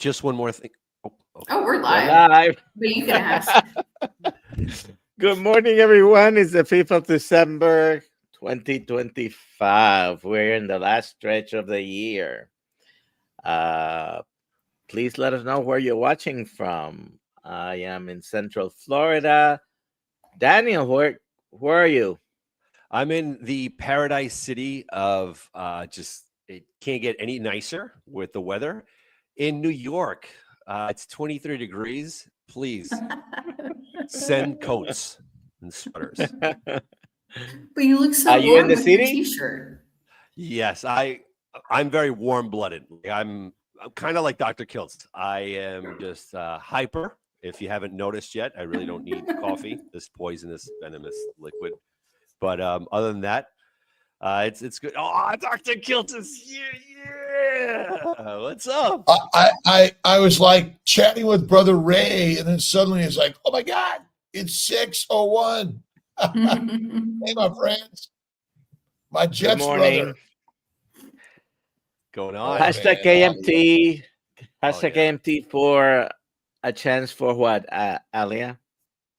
just one more thing. Oh, we're live. We're live. But you can ask. Good morning, everyone. It's the 5th of December, 2025. We're in the last stretch of the year. Please let us know where you're watching from. I am in Central Florida. Daniel, where are you? I'm in the paradise city of it can't get any nicer with the weather. In New York, it's 23 degrees. Please send coats and sweaters. But you look so Are you warm in the with your city? t-shirt. Yes, I'm very warm-blooded. I'm kind of like Dr. Kiltz. I am just hyper. If you haven't noticed yet, I really don't need coffee, this poisonous, venomous liquid. But other than that, it's good. Oh, Dr. Kiltz is here. Yeah. What's up? I was like chatting with Brother Ray, and then suddenly it's like, oh my God, it's 6:01. Hey, my friends. My Jets brother. Going on. Hashtag KMT. Hashtag KMT for a chance for what, Alia?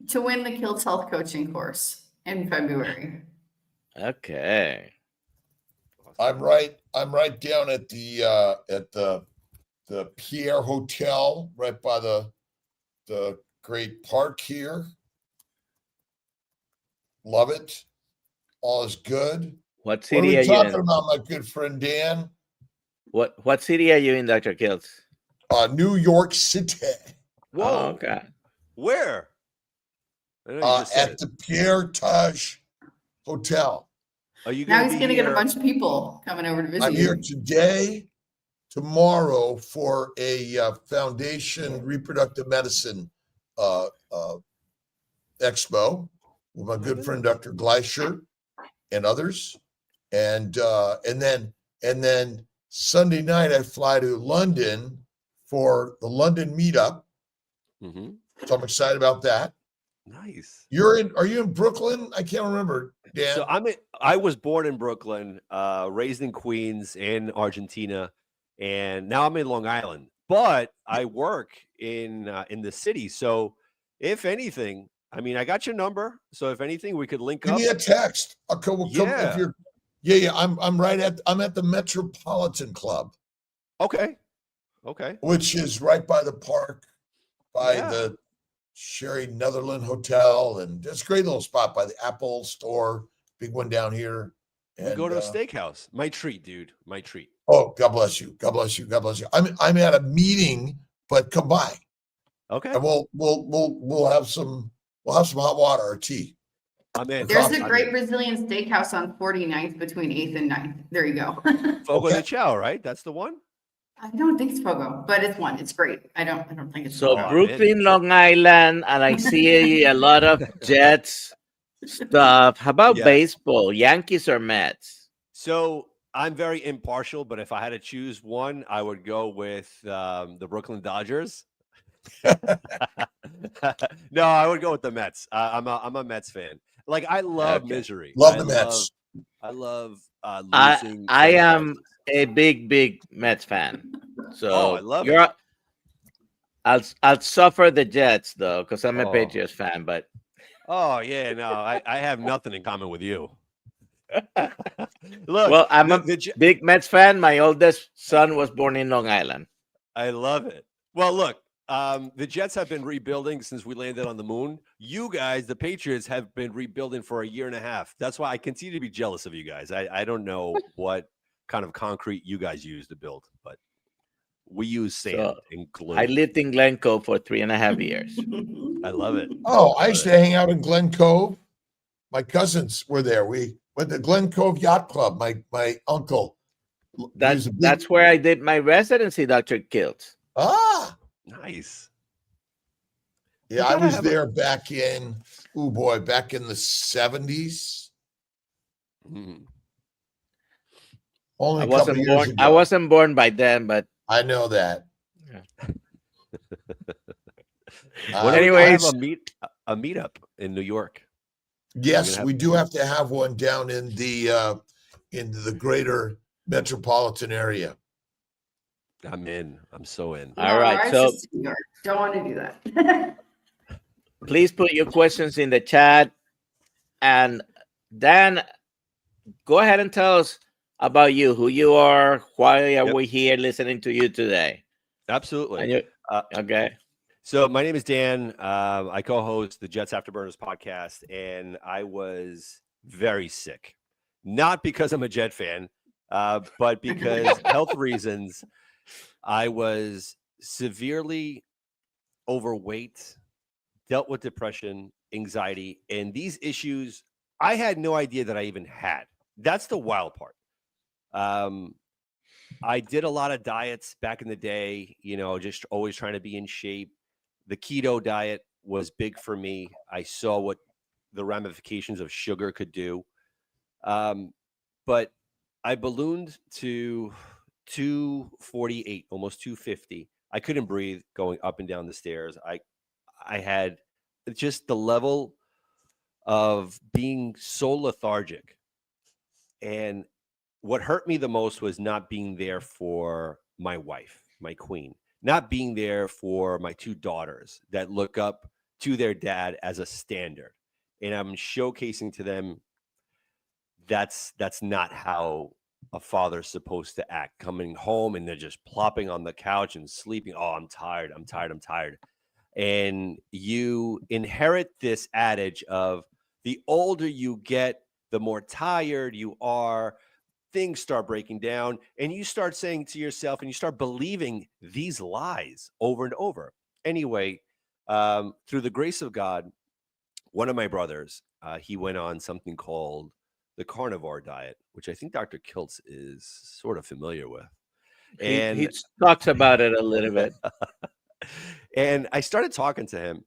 To win the Kiltz Health Coaching course in February. Okay. I'm right down at the Pierre Hotel, right by the great park here. Love it. All is good. What city what are are we you talking in? about, my good friend Dan? What city are you in, Dr. Kiltz? New York City. Whoa. Oh, okay. Where? I know you just said At the Pierre Taj Hotel. Are you Now gonna he's be going to get a here? bunch of people coming over to visit I'm you. here today, tomorrow for a Foundation Reproductive Medicine expo with my good friend Dr. Gleischer and others, and then Sunday night I fly to London for the London meetup. Mm-hmm. So I'm excited about that. Nice. Are you in Brooklyn? I can't remember, Dan. So I was born in Brooklyn, raised in Queens in Argentina, and now I'm in Long Island. But I work in the city. So if anything, I mean, I got your number. So if anything, we could link Give up. me a text. I'll come if you're. Yeah. I'm at the Metropolitan Club. Okay. Which is right by the park, by the Sherry Netherland Hotel, and it's a great little spot by the Apple store, big one down here. And we go to a steakhouse. My treat, dude. My treat. Oh, God bless you. God bless you. God bless you. I'm at a meeting, but come by. Okay. And we'll have some hot water or tea. I'm in. There's a great Brazilian steakhouse on 49th between 8th and 9th. There you go. Fogo de Chao, right? That's the one? I don't think it's Fogo, but it's one. It's great. I don't think it's So Fogo. Brooklyn, Long Island, and I see a lot of Jets stuff. How about baseball? Yankees or Mets? So I'm very impartial, but if I had to choose one, I would go with the Brooklyn Dodgers. No, I would go with the Mets. I'm a Mets fan. Like, I love misery. Love the Mets. I love losing. I am a big Mets fan. So I love it. I'll suffer the Jets though, because I'm a Patriots fan. But I have nothing in common with you. Look, well, I'm a big Mets fan. My oldest son was born in Long Island. I love it. Well, look, the Jets have been rebuilding since we landed on the moon. You guys, the Patriots, have been rebuilding for a year and a half. That's why I continue to be jealous of you guys. I don't know what kind of concrete you guys use to build, but we use sand and glue. I lived in Glen Cove for 3.5 years. I love it. I used to hang out in Glen Cove. My cousins were there. We went to Glen Cove Yacht Club. My uncle. That's where I did my residency, Dr. Kiltz. Ah, nice. Yeah, I was there back in the 70s. Mm. Only a couple years ago. I wasn't born by then, but I know that. Anyways, a meetup in New York. Yes, we do have to have one down in the greater metropolitan area. I'm in. I'm so in. All right, it's so- just New York. Don't want to do that. Please put your questions in the chat. And Dan, go ahead and tell us about you, who you are, why are Yep. we here listening to you today? Absolutely. And you, Uh, okay. So my name is Dan. I co-host the Jets Afterburners podcast, and I was very sick. Not because I'm a Jet fan, but because health reasons. I was severely overweight, dealt with depression, anxiety, and these issues I had no idea that I even had. That's the wild part. I did a lot of diets back in the day, just always trying to be in shape. The keto diet was big for me. I saw what the ramifications of sugar could do. But I ballooned to 248, almost 250. I couldn't breathe going up and down the stairs. I had just the level of being so lethargic. And what hurt me the most was not being there for my wife, my queen, not being there for my two daughters that look up to their dad as a standard. And I'm showcasing to them that's not how a father's supposed to act. Coming home and they're just plopping on the couch and sleeping. Oh, I'm tired. I'm tired. I'm tired. And you inherit this adage of the older you get, the more tired you are. Things start breaking down, and you start saying to yourself, and you start believing these lies over and over. Anyway, through the grace of God, one of my brothers, he went on something called the carnivore diet, which I think Dr. Kiltz is sort of familiar with. And He talks about it a little bit. and I started talking to him,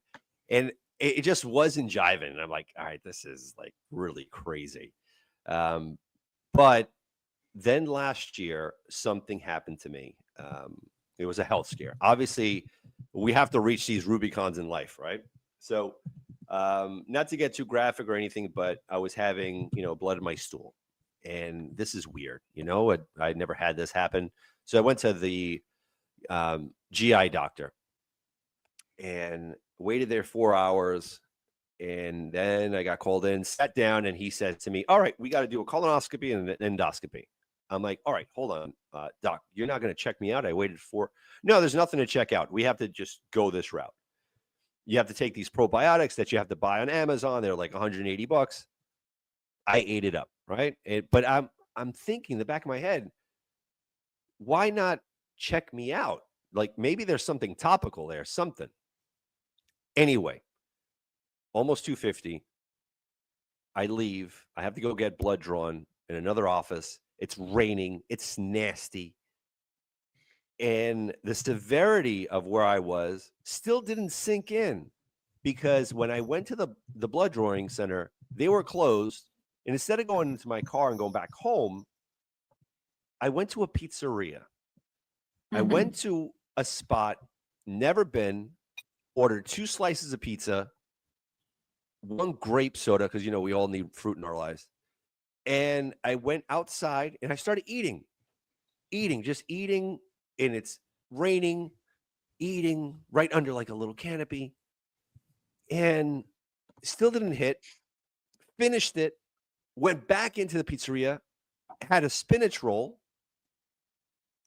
and it just wasn't jiving. And I'm like, all right, this is like really crazy. But then last year, something happened to me. It was a health scare. Obviously, we have to reach these Rubicons in life, right? So, not to get too graphic or anything, but I was having, blood in my stool. And this is weird. I'd never had this happen. So I went to the GI doctor and waited there 4 hours. And then I got called in, sat down, and he said to me, all right, we got to do a colonoscopy and an endoscopy. I'm like, all right, hold on, doc, you're not going to check me out. I waited no, there's nothing to check out. We have to just go this route. You have to take these probiotics that you have to buy on Amazon. They're like $180. I ate it up. Right. But I'm thinking in the back of my head, why not check me out? Like maybe there's something topical there, something. Anyway, almost 250. I leave. I have to go get blood drawn in another office. It's raining. It's nasty. And the severity of where I was still didn't sink in because when I went to the blood drawing center, they were closed. And instead of going into my car and going back home, I went to a pizzeria. I went to a spot, never been, ordered 2 slices of pizza, 1 grape soda, because, we all need fruit in our lives. And I went outside and I started eating, just eating. And it's raining, eating right under like a little canopy. And still didn't hit. Finished it. Went back into the pizzeria. Had a spinach roll.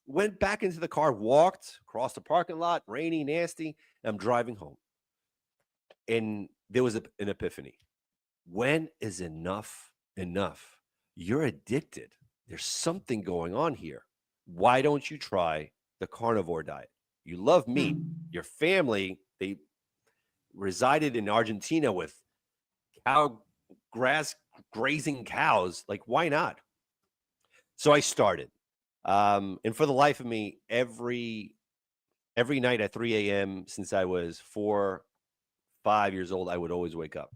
Went back into the car. Walked across the parking lot. Rainy, nasty. And I'm driving home. And there was an epiphany. When is enough enough? You're addicted. There's something going on here. Why don't you try the carnivore diet? You love meat. Your family, they resided in Argentina with grass grazing cows. Like, why not? So I started. And for the life of me, every night at 3 a.m. since I was 5 years old, I would always wake up.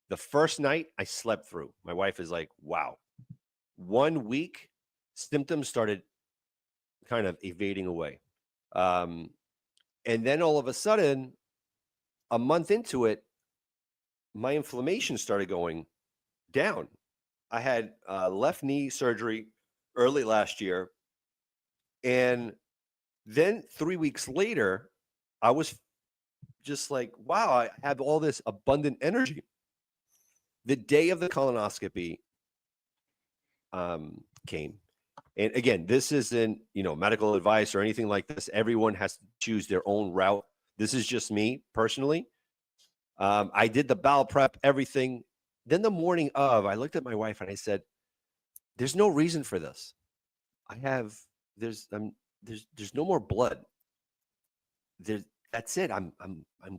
The first night I slept through. My wife is like, wow. 1 week, symptoms started kind of evading away. And then all of a sudden, a month into it, my inflammation started going down. I had left knee surgery early last year. And Then 3 weeks later, I was just like, wow, I have all this abundant energy. The day of the colonoscopy came. And again, this isn't, medical advice or anything like this. Everyone has to choose their own route. This is just me personally. I did the bowel prep, everything. Then the morning of, I looked at my wife and I said, there's no reason for this. There's no more blood. That's it. I'm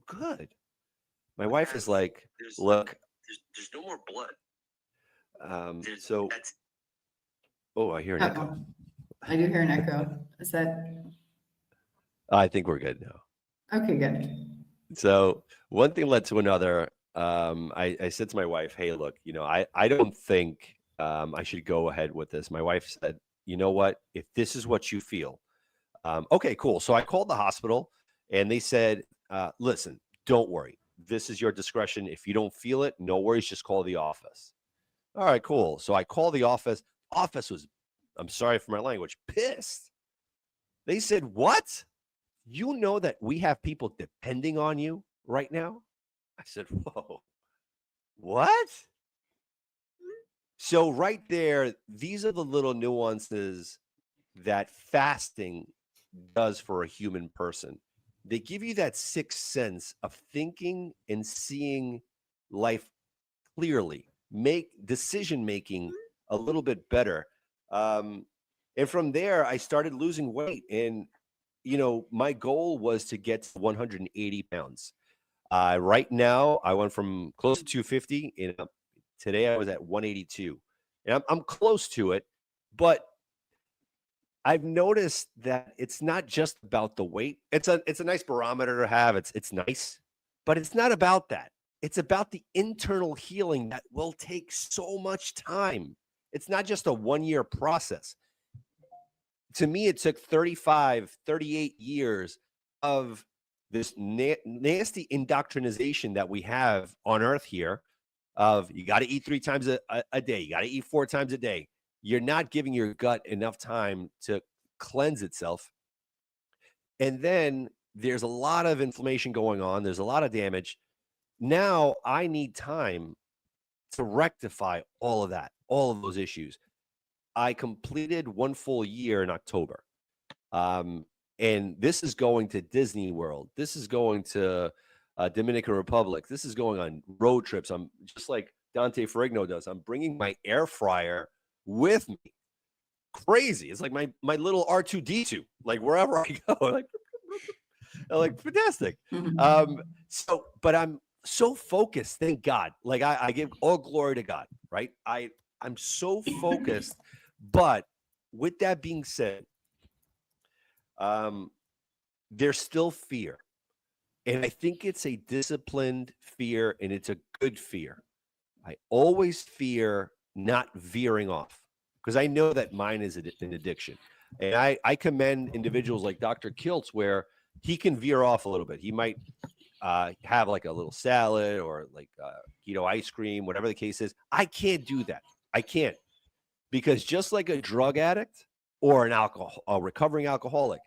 good. My wife is like, look, there's no more blood. Oh, I hear an echo. I do hear an echo. Is that I think we're good now. okay? Good. So one thing led to another. I said to my wife, hey, look, I don't think I should go ahead with this. My wife said, you know what? If this is what you feel, okay, cool. So I called the hospital and they said, listen, don't worry. This is your discretion. If you don't feel it, no worries. Just call the office. All right, cool. So I called the office. Office was, I'm sorry for my language, pissed. They said, what? You know that we have people depending on you right now? I said, whoa, what? So right there, these are the little nuances that fasting does for a human person. They give you that sixth sense of thinking and seeing life clearly, make decision making a little bit better. And from there, I started losing weight. And, my goal was to get to 180 pounds. Right now, I went from close to 250. And today I was at 182. And I'm close to it. But I've noticed that it's not just about the weight. It's a nice barometer to have. It's nice, but it's not about that. It's about the internal healing that will take so much time. It's not just a 1-year process. To me, it took 35, 38 years of this nasty indoctrination that we have on earth here of you got to eat 3 times a day. You got to eat 4 times a day. You're not giving your gut enough time to cleanse itself. And then there's a lot of inflammation going on. There's a lot of damage. Now I need time to rectify all of that, all of those issues. I completed 1 full year in October. And this is going to Disney World. This is going to Dominican Republic. This is going on road trips. I'm just like Dante Ferrigno does. I'm bringing my air fryer with me. Crazy. It's like my little R2D2, like wherever I go, like fantastic. But I'm so focused. Thank God. Like I give all glory to God, right? I'm so focused, but with that being said, there's still fear. And I think it's a disciplined fear and it's a good fear. I always fear not veering off because I know that mine is an addiction. And I commend individuals like Dr.Kiltz where he can veer off a little bit. He might have like a little salad or like keto ice cream, whatever the case is. I can't do that. I can't, because just like a drug addict or a recovering alcoholic,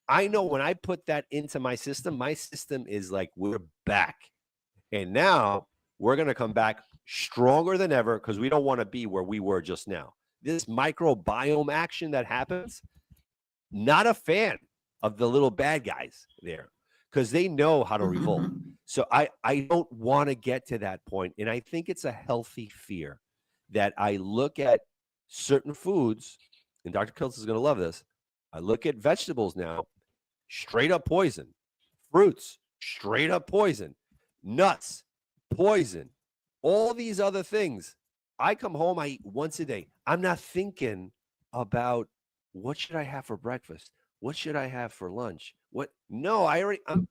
I know when I put that into my system is like, we're back. And now we're going to come back stronger than ever because we don't want to be where we were just now. This microbiome action that happens, not a fan of the little bad guys there because they know how to revolt. So I don't want to get to that point. And I think it's a healthy fear that I look at certain foods, and Dr. Kiltz is going to love this. I look at vegetables now, straight up poison. Fruits, straight up poison. Nuts, poison. All these other things. I come home, I eat once a day. I'm not thinking about what should I have for breakfast? What should I have for lunch? I'm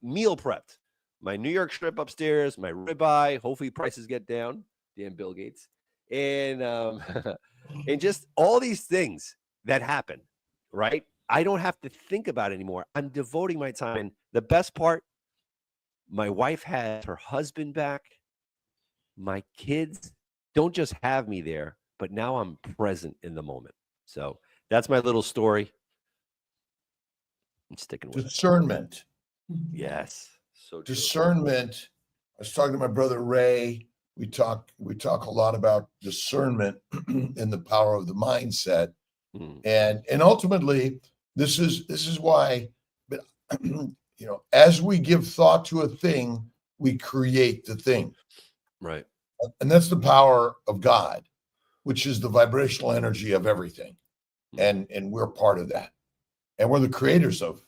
meal prepped. My New York strip upstairs, my ribeye. Hopefully prices get down. Damn Bill Gates. And and just all these things that happen, right? I don't have to think about it anymore. I'm devoting my time. And the best part, my wife has her husband back. My kids don't just have me there, but now I'm present in the moment. So that's my little story. I'm sticking with it. Discernment. Yes. So true. Discernment. I was talking to my brother Ray. We talk a lot about discernment and the power of the mindset. Mm. And ultimately, this is why, but as we give thought to a thing, we create the thing. Right. And that's the power of God, which is the vibrational energy of everything. And we're part of that. And we're the creators of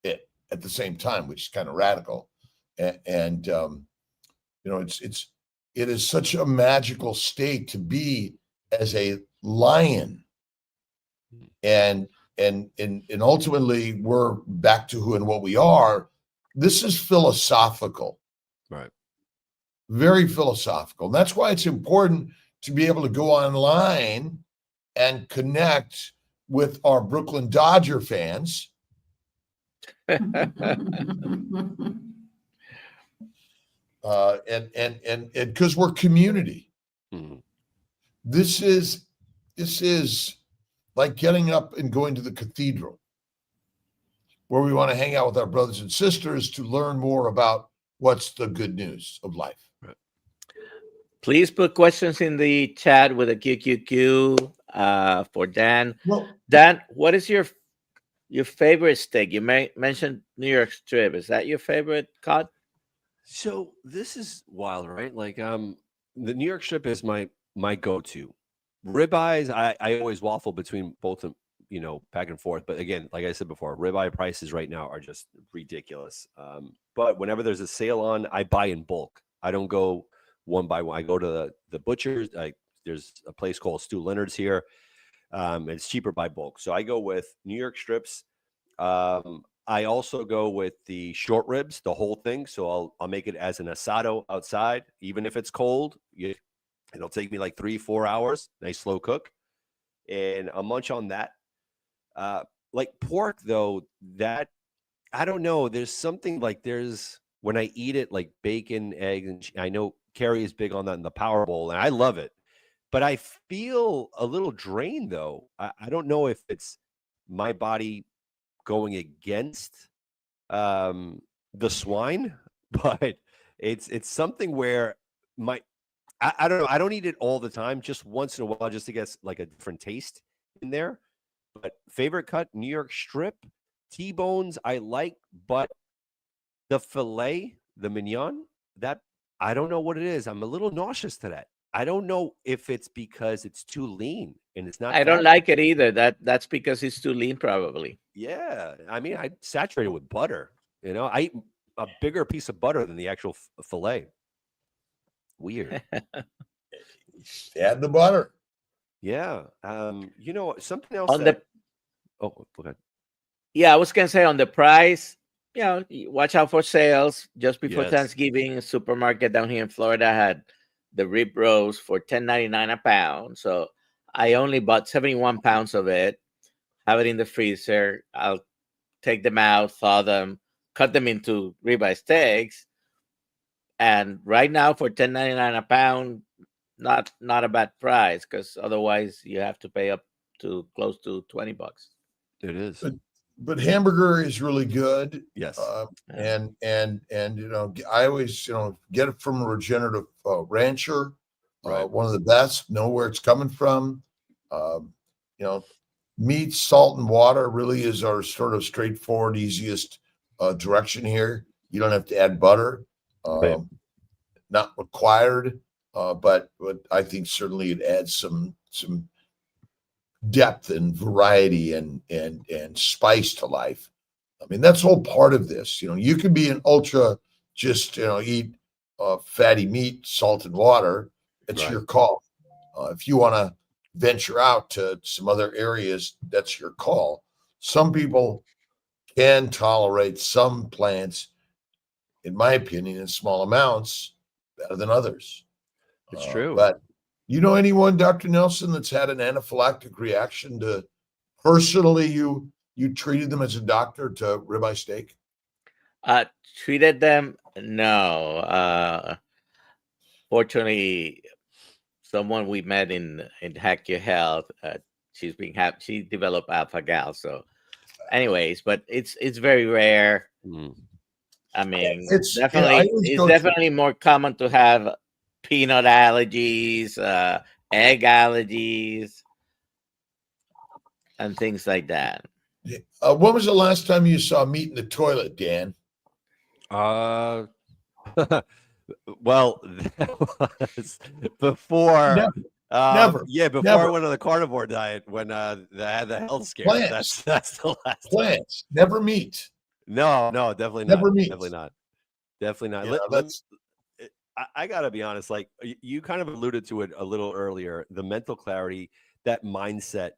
it at the same time, which is kind of radical. And it is such a magical state to be as a lion. And ultimately we're back to who and what we are. This is philosophical. Right. Very philosophical. And that's why it's important to be able to go online and connect with our Brooklyn Dodger fans. And because we're community. Mm. This is like getting up and going to the cathedral, where we want to hang out with our brothers and sisters to learn more about what's the good news of life. Please put questions in the chat with a QQQ for Dan. Well, Dan, what is your favorite steak? You mentioned New York strip. Is that your favorite cut? So this is wild, right? Like the New York strip is my go-to. Ribeyes, I always waffle between both of them, back and forth. But again, like I said before, ribeye prices right now are just ridiculous. But whenever there's a sale on, I buy in bulk. I don't go one by one. I go to the butchers. There's a place called Stu Leonard's here. It's cheaper by bulk. So I go with New York strips. I also go with the short ribs, the whole thing. So I'll make it as an asado outside, even if it's cold. It'll take me like 3-4 hours. Nice slow cook, and I'll munch on that. Like pork, though, that I don't know. There's something like when I eat it, like bacon, eggs, and I know Carrie is big on that in the Power Bowl, and I love it. But I feel a little drained, though. I don't know if it's my body going against the swine, but it's something where I don't know. I don't eat it all the time, just once in a while, just to get like a different taste in there. But favorite cut, New York strip, T-bones I like, but the filet, the mignon, that I don't know what it is. I'm a little nauseous to that. I don't know if it's because it's too lean and it's not. I don't like it either. That's because it's too lean, probably. Yeah, I mean, I saturate it with butter. I eat a bigger piece of butter than the actual filet. Weird. Add the butter. Yeah. Something else On the oh, go ahead. Yeah, I was gonna say on the price, watch out for sales. Just before Yes. Thanksgiving, a supermarket down here in Florida had the rib roast for $10.99 a pound. So I only bought 71 pounds of it, have it in the freezer. I'll take them out, thaw them, cut them into ribeye steaks. And right now for $10.99 a pound, not a bad price, because otherwise you have to pay up to close to $20. It is. But hamburger is really good. Yes. And I always get it from a regenerative rancher, Right. one of the best. Know where it's coming from. Meat, salt, and water really is our sort of straightforward, easiest direction here. You don't have to add butter. Right. Not required, but I think certainly it adds some depth and variety and spice to life. I mean, that's all part of this. You can be an ultra, just eat fatty meat, salt, and water. It's Right. your call. If you want to venture out to some other areas, that's your call. Some people can tolerate some plants, in my opinion, in small amounts better than others. It's true. But anyone, Dr. Nelson, that's had an anaphylactic reaction to personally you treated them as a doctor to ribeye steak? Treated them? No. Fortunately, someone we met in Hack Your Health, she developed alpha gal, so anyways, but it's very rare. Mm. I mean, It's- yeah, I definitely, always it's go to- definitely more common to have peanut allergies, egg allergies, and things like that. When was the last time you saw meat in the toilet, Dan? Uh, well, that was before. Never. Never. Yeah, before Never. I went on the carnivore diet when I had the health scare. Plants. That's the last time. Plants, never meat. No, definitely not. Never meat. Definitely not. Definitely not. You know, Let's. I gotta be honest. Like you kind of alluded to it a little earlier. The mental clarity, that mindset.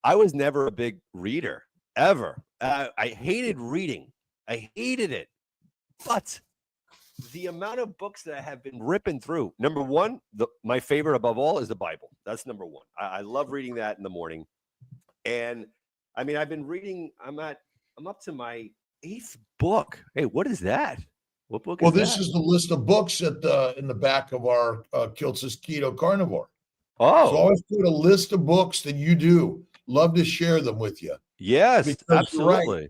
I was never a big reader ever. I hated reading. I hated it. But the amount of books that I have been ripping through. Number one, my favorite above all is the Bible. That's number one. I love reading that in the morning. And I mean, I've been reading. I'm up to my 8th book. Hey, what is that? What book Well, is this that? is the list of books in the back of our Kiltz's Keto Carnivore. Oh, So I always put a list of books that you do. Love to share them with you. yes, because you're right. absolutely.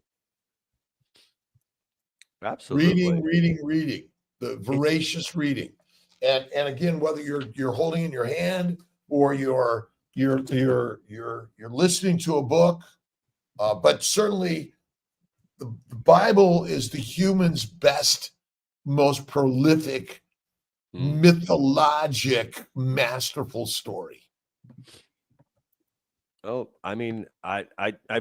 Absolutely. Reading, the voracious reading. And again, whether you're holding in your hand or you're listening to a book, but certainly the Bible is the human's best, most prolific, mythologic, masterful story. Oh, I mean, I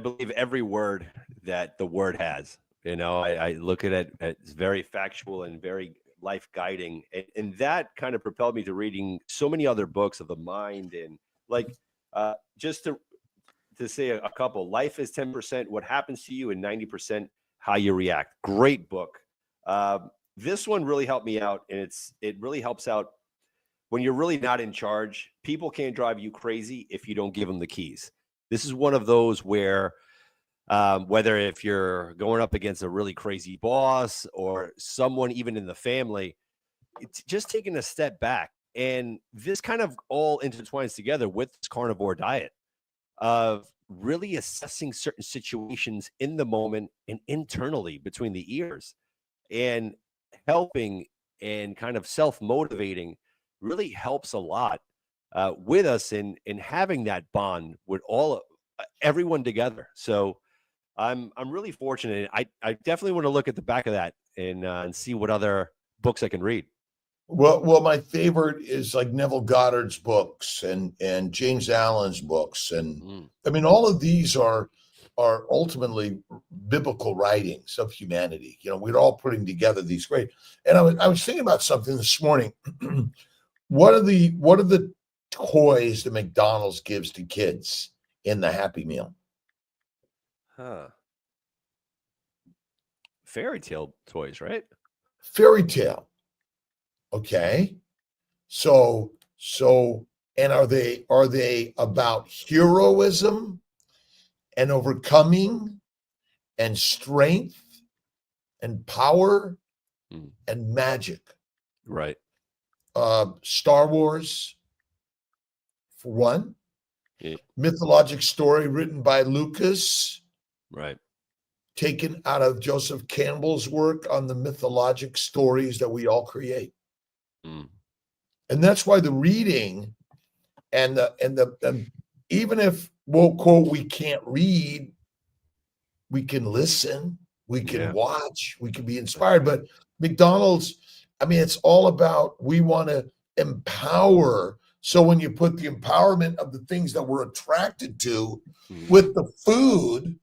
believe every word that the word has. You know, I look at it, it's very factual and very life guiding. And that kind of propelled me to reading so many other books of the mind. And like, just to say a couple, Life is 10% what happens to you and 90% how you react. Great book. This one really helped me out. And it really helps out when you're really not in charge. People can't drive you crazy if you don't give them the keys. This is one of those where whether if you're going up against a really crazy boss or someone even in the family, it's just taking a step back. And this kind of all intertwines together with this carnivore diet of really assessing certain situations in the moment and internally between the ears, and helping and kind of self-motivating really helps a lot with us in having that bond with everyone together. So I'm really fortunate. I definitely want to look at the back of that and see what other books I can read. Well, my favorite is like Neville Goddard's books and James Allen's books, and I mean all of these are ultimately biblical writings of humanity. You know, we're all putting together these great. And I was thinking about something this morning. What are the toys that McDonald's gives to kids in the Happy Meal? Huh. Fairy tale toys, right? Fairy tale. Okay. So and are they about heroism and overcoming and strength and power and magic? Right. Star Wars, for one. Yeah. Mythologic story written by Lucas, Right. taken out of Joseph Campbell's work on the mythologic stories that we all create. And that's why the reading and even if we'll quote, we can't read, we can listen, we can watch, we can be inspired. But McDonald's, I mean, it's all about, we want to empower. So when you put the empowerment of the things that we're attracted to with the food,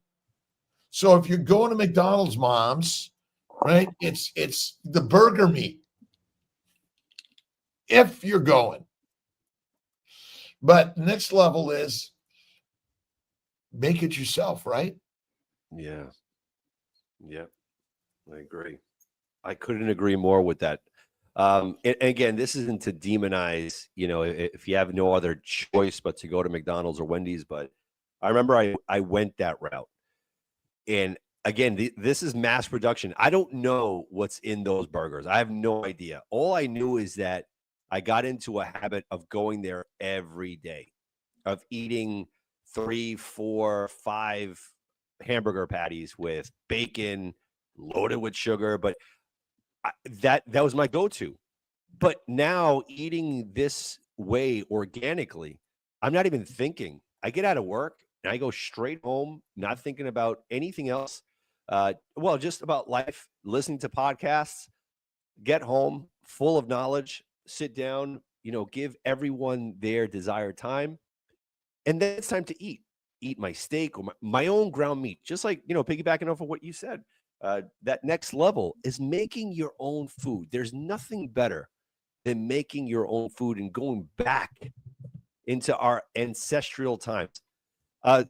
so if you're going to McDonald's, moms, right, it's the burger meat. If you're going. But next level is make it yourself, right? Yeah. Yeah. I agree. I couldn't agree more with that. And again, this isn't to demonize, you know, if you have no other choice but to go to McDonald's or Wendy's, but I remember I went that route. And again, this is mass production. I don't know what's in those burgers. I have no idea. All I knew is that I got into a habit of going there every day, of eating 3, 4, 5 hamburger patties with bacon loaded with sugar, but that was my go-to. But now eating this way organically, I'm not even thinking. I get out of work and I go straight home, not thinking about anything else. Well, just about life, listening to podcasts, get home full of knowledge, sit down, give everyone their desired time. And then it's time to eat my steak or my own ground meat, just like, piggybacking off of what you said. That next level is making your own food. There's nothing better than making your own food and going back into our ancestral times.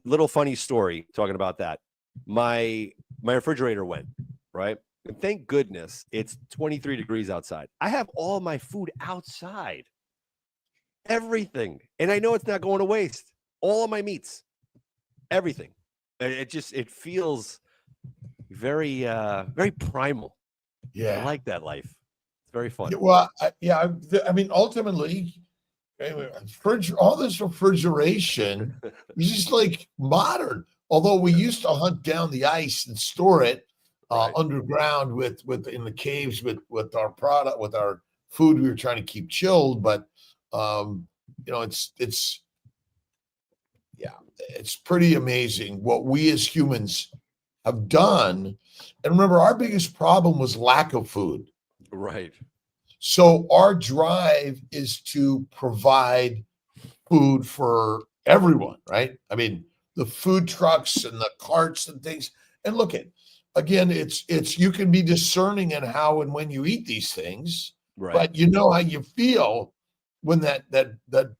Little funny story talking about that. My refrigerator went, right? And thank goodness it's 23 degrees outside. I have all my food outside, everything. And I know it's not going to waste. All of my meats, everything. It feels very, very primal. Yeah. I like that life. It's very fun. Yeah, well, I mean, ultimately, anyway, all this refrigeration is just like modern. Although we used to hunt down the ice and store it underground with in the caves with our product, with our food we were trying to keep chilled. But it's pretty amazing what we as humans have done. And remember, our biggest problem was lack of food. Right. So our drive is to provide food for everyone, right? I mean, the food trucks and the carts and things. And look at, again, it's you can be discerning in how and when you eat these things, Right. but you know how you feel when that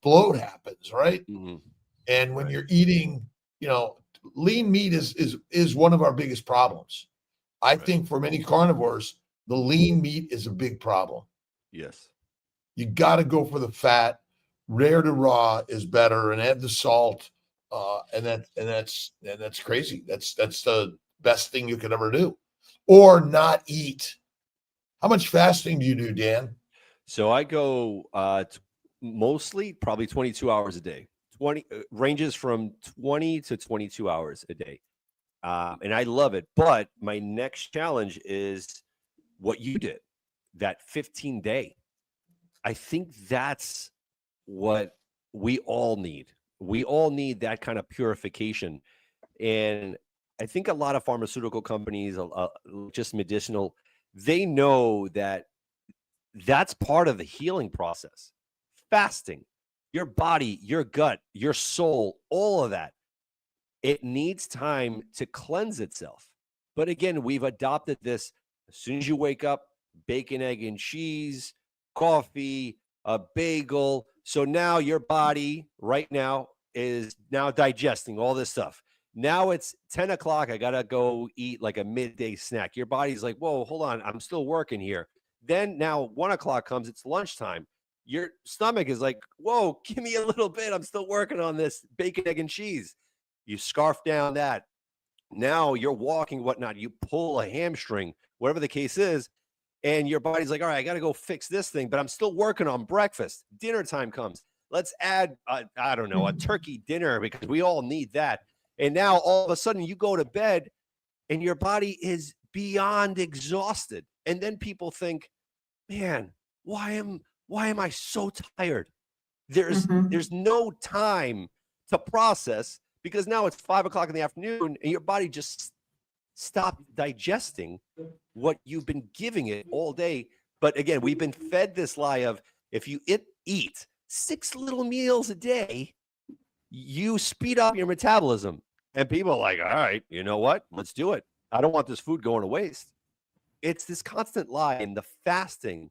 bloat happens, right? Mm-hmm. And when you're eating, lean meat is one of our biggest problems. I think for many carnivores, the lean meat is a big problem. Yes. You got to go for the fat. Rare to raw is better, and add the salt. And that's crazy. That's the best thing you could ever do, or not eat. How much fasting do you do, Dan? So I go mostly probably 22 hours a day. 20 ranges from 20 to 22 hours a day. And I love it. But my next challenge is what you did, that 15-day. I think that's what we all need. We all need that kind of purification. And I think a lot of pharmaceutical companies, just medicinal, they know that that's part of the healing process. Fasting, your body, your gut, your soul, all of that. It needs time to cleanse itself. But again, we've adopted this as soon as you wake up, bacon, egg, and cheese, coffee, a bagel. So now your body right now is now digesting all this stuff. Now it's 10 o'clock. I got to go eat like a midday snack. Your body's like, whoa, hold on. I'm still working here. Then now 1 o'clock comes. It's lunchtime. Your stomach is like, whoa, give me a little bit. I'm still working on this bacon, egg, and cheese. You scarf down that. Now you're walking, whatnot. You pull a hamstring, whatever the case is. And your body's like, all right, I got to go fix this thing, but I'm still working on breakfast. Dinner time comes. Let's add, I don't know, a turkey dinner because we all need that. And now all of a sudden you go to bed and your body is beyond exhausted. And then people think, man, why am I so tired? There's no time to process because now it's 5 o'clock in the afternoon and your body just stopped digesting what you've been giving it all day. But again, we've been fed this lie of if you eat 6 little meals a day, you speed up your metabolism. And people are like, all right, you know what? Let's do it. I don't want this food going to waste. It's this constant lie. And the fasting,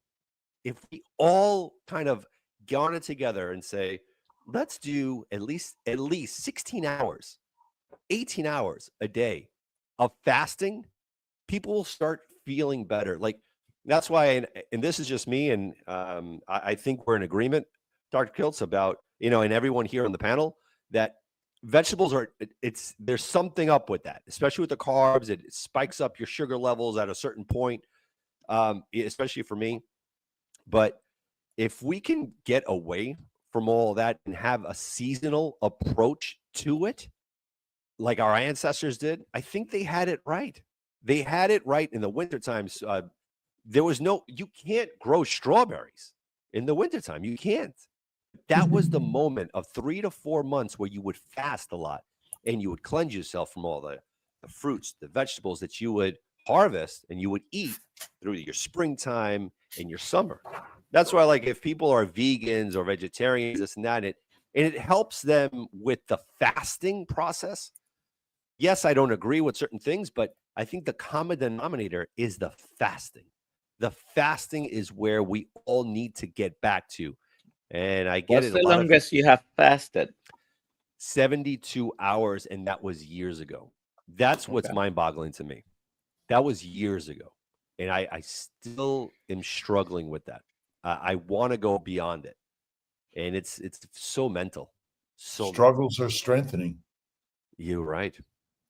if we all kind of get on it together and say, let's do at least 16 hours, 18 hours a day of fasting, people will start feeling better. Like that's why, and this is just me, and I think we're in agreement, Dr. Kiltz, about, and everyone here on the panel, that vegetables there's something up with that, especially with the carbs. It spikes up your sugar levels at a certain point, especially for me. But if we can get away from all that and have a seasonal approach to it, like our ancestors did, I think they had it right. They had it right in the winter times. There was you can't grow strawberries in the wintertime. You can't. That was the moment of 3 to 4 months where you would fast a lot and you would cleanse yourself from all the fruits, the vegetables that you would harvest and you would eat through your springtime and your summer. That's why, like, if people are vegans or vegetarians, this and that, it helps them with the fasting process. Yes, I don't agree with certain things, but I think the common denominator is the fasting. The fasting is where we all need to get back to. And I get What's it. the longest you have fasted? 72 hours, and that was years ago. That's what's mind-boggling to me. That was years ago. And I still am struggling with that. I want to go beyond it. And it's so mental. So Struggles are strengthening. You're right.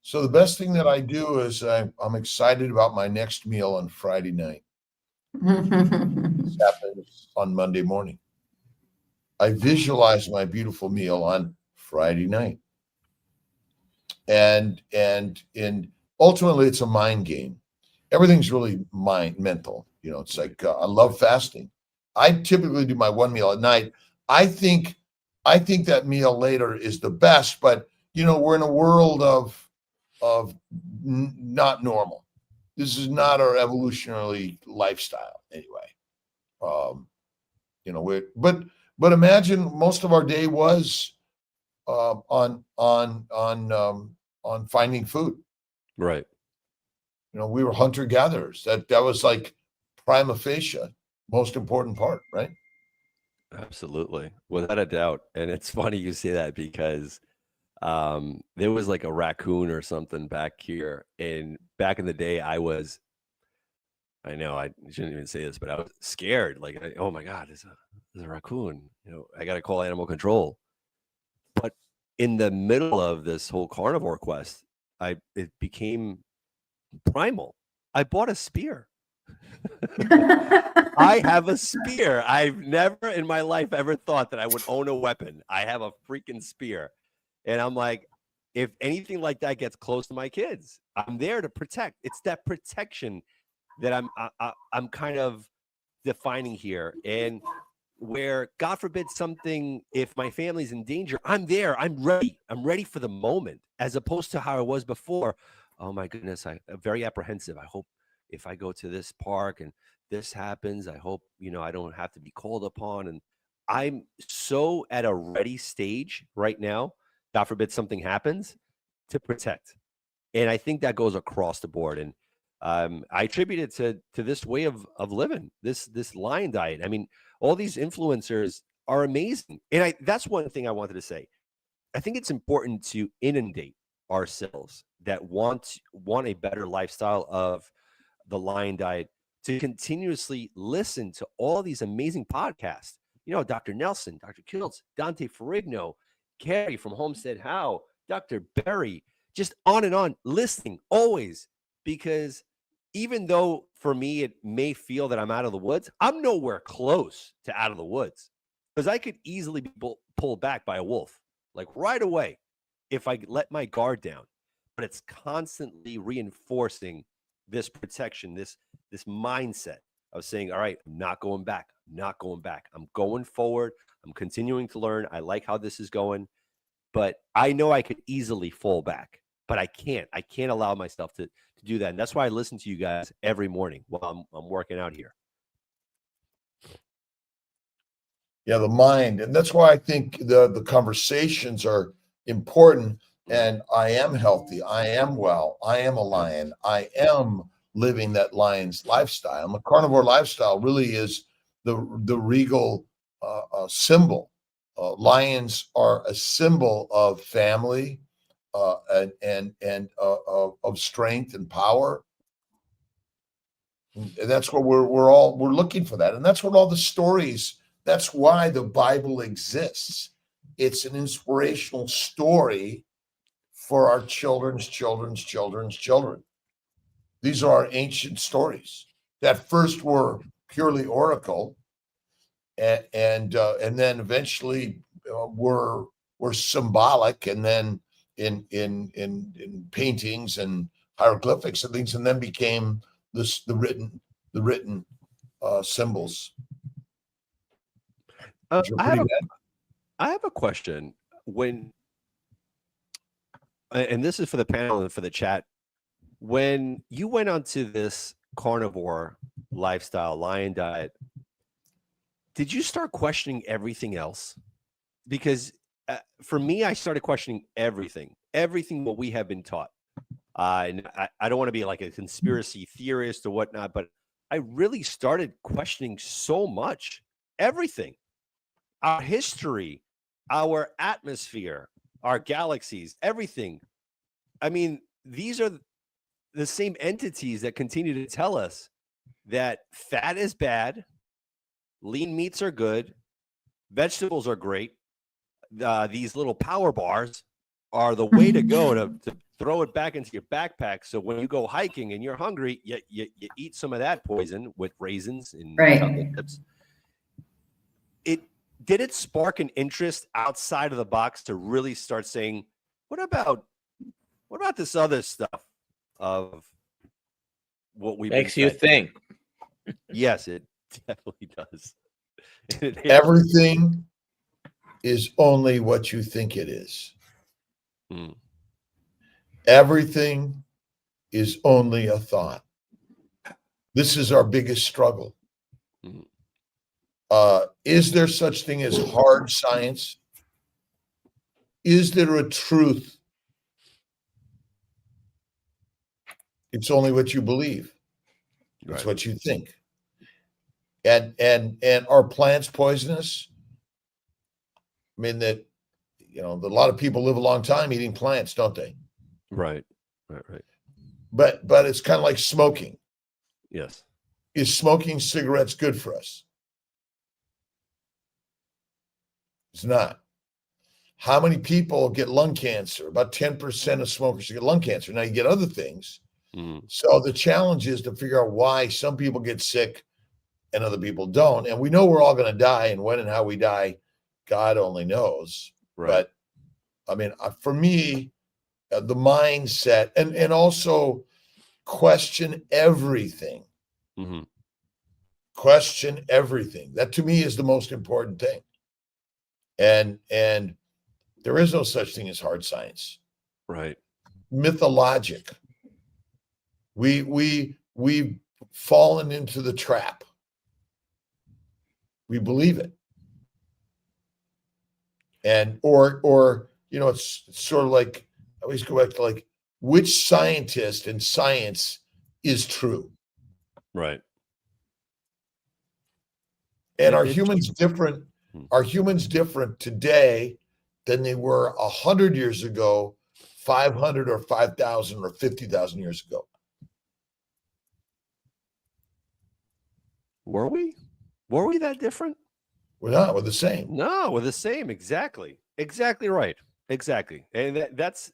So the best thing that I do is I'm excited about my next meal on Friday night. This happens on Monday morning. I visualize my beautiful meal on Friday night. And ultimately it's a mind game. Everything's really mental. You know, it's like I love fasting. I typically do my one meal at night. I think that meal later is the best, but you know, we're in a world of not normal. This is not our evolutionary lifestyle anyway. You know, but imagine most of our day was on finding food. Right. You know, we were hunter gatherers. That was like prima facie, most important part, right? Absolutely. Without a doubt. And it's funny you say that because there was like a raccoon or something back here. And back in the day, I know I shouldn't even say this, but I was scared. Like, oh my God, there's a raccoon. You know, I got to call animal control. But in the middle of this whole carnivore quest, it became primal. I bought a spear. I have a spear. I've never in my life ever thought that I would own a weapon. I have a freaking spear. And I'm like, if anything like that gets close to my kids, I'm there to protect. It's that protection that I'm kind of defining here. And where, God forbid, something, if my family's in danger, I'm there. I'm ready. I'm ready for the moment, as opposed to how I was before. Oh my goodness, I'm very apprehensive. I hope if I go to this park and this happens, I hope, you know, I don't have to be called upon. And I'm so at a ready stage right now, God forbid something happens, to protect. And I think that goes across the board. And I attribute it to this way of living, this lion diet. I mean, all these influencers are amazing. And that's one thing I wanted to say. I think it's important to inundate ourselves that want a better lifestyle of the lion diet to continuously listen to all these amazing podcasts. You know, Dr. Nelson, Dr. Kiltz, Dante Ferrigno, Carrie from Homestead How, Dr. Berry, just on and on, listening always, because even though for me it may feel that I'm out of the woods, I'm nowhere close to out of the woods, because I could easily be pulled back by a wolf, like right away, if I let my guard down. But it's constantly reinforcing this protection, this mindset of saying, all right, I'm not going back. I'm not going back. I'm going forward. I'm continuing to learn. I like how this is going, but I know I could easily fall back, but I can't allow myself to do that. And that's why I listen to you guys every morning while I'm working out here. Yeah, the mind. And that's why I think the conversations are important. And I am healthy. I am well. I am a lion. I am living that lion's lifestyle. And the carnivore lifestyle really is the regal symbol. Lions are a symbol of family and of strength and power. And that's what we're looking for that. And that's what all the stories. That's why the Bible exists. It's an inspirational story for our children's children. These are our ancient stories that first were purely oracle, and then eventually were symbolic, and then in paintings and hieroglyphics and things, and then became the written symbols. Which are pretty bad. I have a question. And this is for the panel and for the chat. When you went onto this carnivore lifestyle, lion diet, did you start questioning everything else? Because for me, I started questioning everything what we have been taught. And I don't want to be like a conspiracy theorist or whatnot, but I really started questioning so much, everything, our history, our atmosphere, our galaxies, everything. I mean, these are the same entities that continue to tell us that fat is bad, lean meats are good, vegetables are great. These little power bars are the way to go to throw it back into your backpack. So when you go hiking and you're hungry, you eat some of that poison with raisins and chocolate chips. Did it spark an interest outside of the box to really start saying, what about this other stuff of what we makes you think? Yes, it definitely does. Everything is only what you think it is. Everything is only a thought. This is our biggest struggle. Is there such thing as hard science? Is there a truth? It's only what you believe. It's what you think. And are plants poisonous? I mean, that a lot of people live a long time eating plants, don't they? Right. But it's kind of like smoking. Yes. Is smoking cigarettes good for us? It's not. How many people get lung cancer? About 10% of smokers get lung cancer. Now you get other things. So the challenge is to figure out why some people get sick and other people don't. And we know we're all going to die, and when and how we die, God only knows. Right. But I mean, for me, the mindset and also question everything. Question everything. That to me is the most important thing. And there is no such thing as hard science. Right. Mythologic. We've fallen into the trap. We believe it. And or it's sort of like, I always go back to like, which scientist and science is true? Right. And are humans different? Are humans different today than they were 100 years ago, 500 or 5,000 or 50,000 years ago? Were we that different? We're not. We're the same. No, we're the same. Exactly right. Exactly. And that's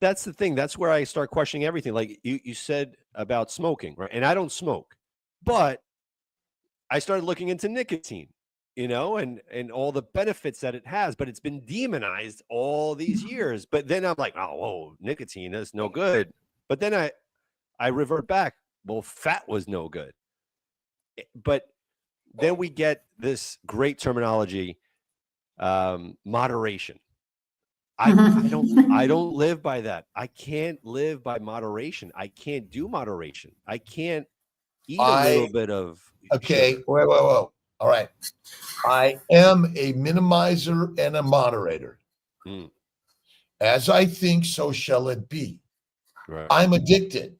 the thing. That's where I start questioning everything. Like you said about smoking, right? And I don't smoke, but I started looking into nicotine, and all the benefits that it has, but it's been demonized all these years. But then I'm like, oh, whoa, nicotine is no good. But then I revert back. Well, fat was no good. But then we get this great terminology, moderation. I don't live by that. I can't live by moderation. I can't do moderation. I can't eat a little bit of okay. sugar. Whoa. All right. I am a minimizer and a moderator. As I think, so shall it be. Right. I'm addicted.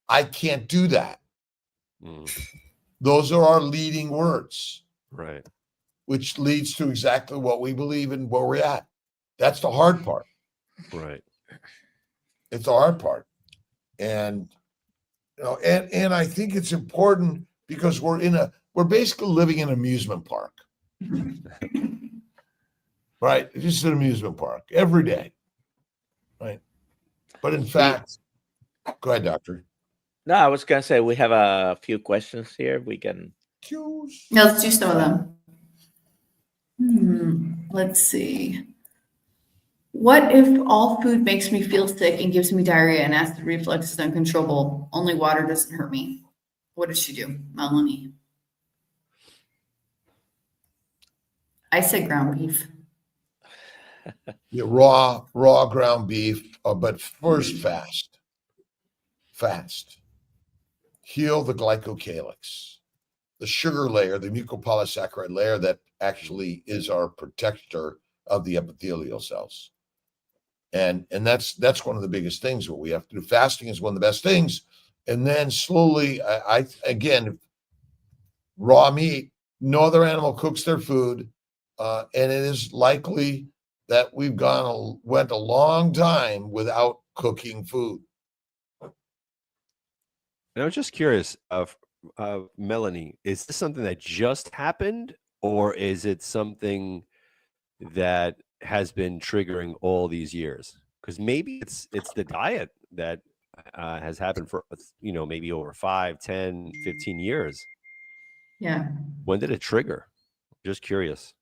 I can't do that. Those are our leading words. Right. Which leads to exactly what we believe and where we're at. That's the hard part. Right. It's the hard part. And and I think it's important because we're basically living in an amusement park. Right? It's just an amusement park every day. Right. But in fact, go ahead, doctor. No, I was gonna say we have a few questions here. We can. Yeah, let's do some of them. Let's see. What if all food makes me feel sick and gives me diarrhea and acid reflux is uncontrollable? Only water doesn't hurt me. What does she do? Melanie. I said ground beef. Yeah, raw ground beef, but first fast. Heal the glycocalyx, the sugar layer, the mucopolysaccharide layer that actually is our protector of the epithelial cells. And that's one of the biggest things what we have to do. Fasting is one of the best things. And then slowly, I again, raw meat, no other animal cooks their food. And it is likely that we've went a long time without cooking food. And I was just curious Melanie, is this something that just happened, or is it something that has been triggering all these years? Because maybe it's the diet that has happened for, maybe over 5, 10, 15 years. Yeah. When did it trigger? Just curious.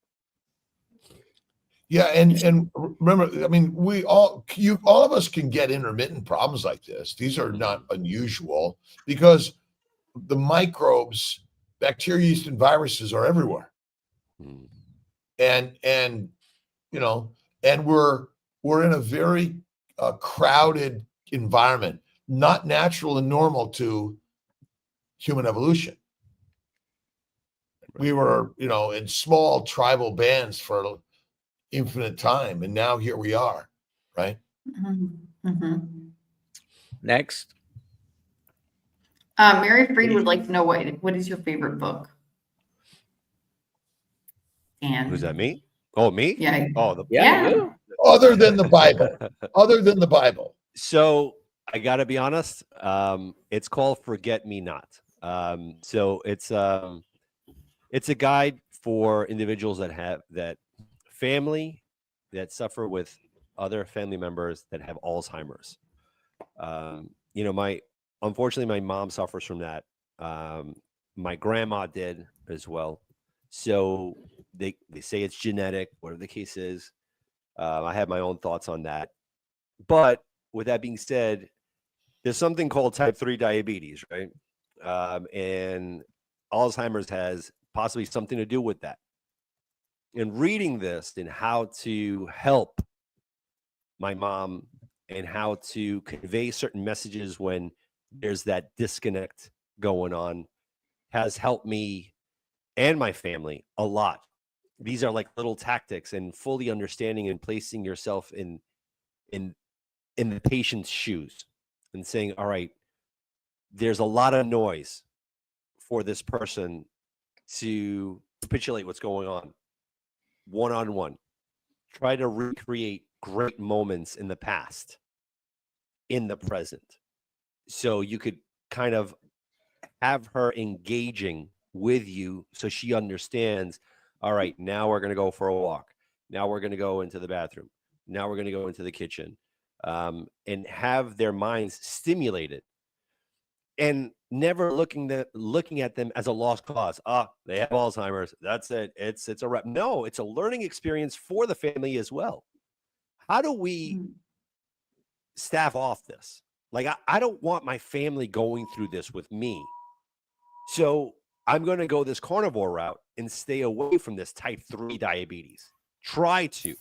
Yeah, and remember, I mean, all of us can get intermittent problems like this. These are not unusual because the microbes, bacteria, yeast, and viruses are everywhere. Mm. And we're in a very crowded environment, not natural and normal to human evolution. We were, in small tribal bands for infinite time, and now here we are, right? Next. Mary Freed would like to know what is your favorite book? And Who's that? Me? Oh, me? Yeah. Oh, Yeah. You. Other than the Bible. So I got to be honest. It's called Forget Me Not. So it's a guide for individuals that have that family that suffer with other family members that have Alzheimer's. Unfortunately, my mom suffers from that. My grandma did as well. So they say it's genetic, whatever the case is. I have my own thoughts on that. But with that being said, there's something called type 3 diabetes, right? And Alzheimer's has possibly something to do with that. And reading this and how to help my mom and how to convey certain messages when there's that disconnect going on has helped me and my family a lot. These are like little tactics, and fully understanding and placing yourself in the patient's shoes and saying, all right, there's a lot of noise for this person to capitulate what's going on one-on-one. Try to recreate great moments in the past in the present, so you could kind of have her engaging with you so she understands, all right, now we're going to go for a walk, now we're going to go into the bathroom, now we're going to go into the kitchen, and have their minds stimulated and never looking at them as a lost cause. They have Alzheimer's, that's it, it's a wrap. No, it's a learning experience for the family as well. How do we staff off this? Like, I don't want my family going through this with me. So I'm going to go this carnivore route and stay away from this type 3 diabetes. Try to.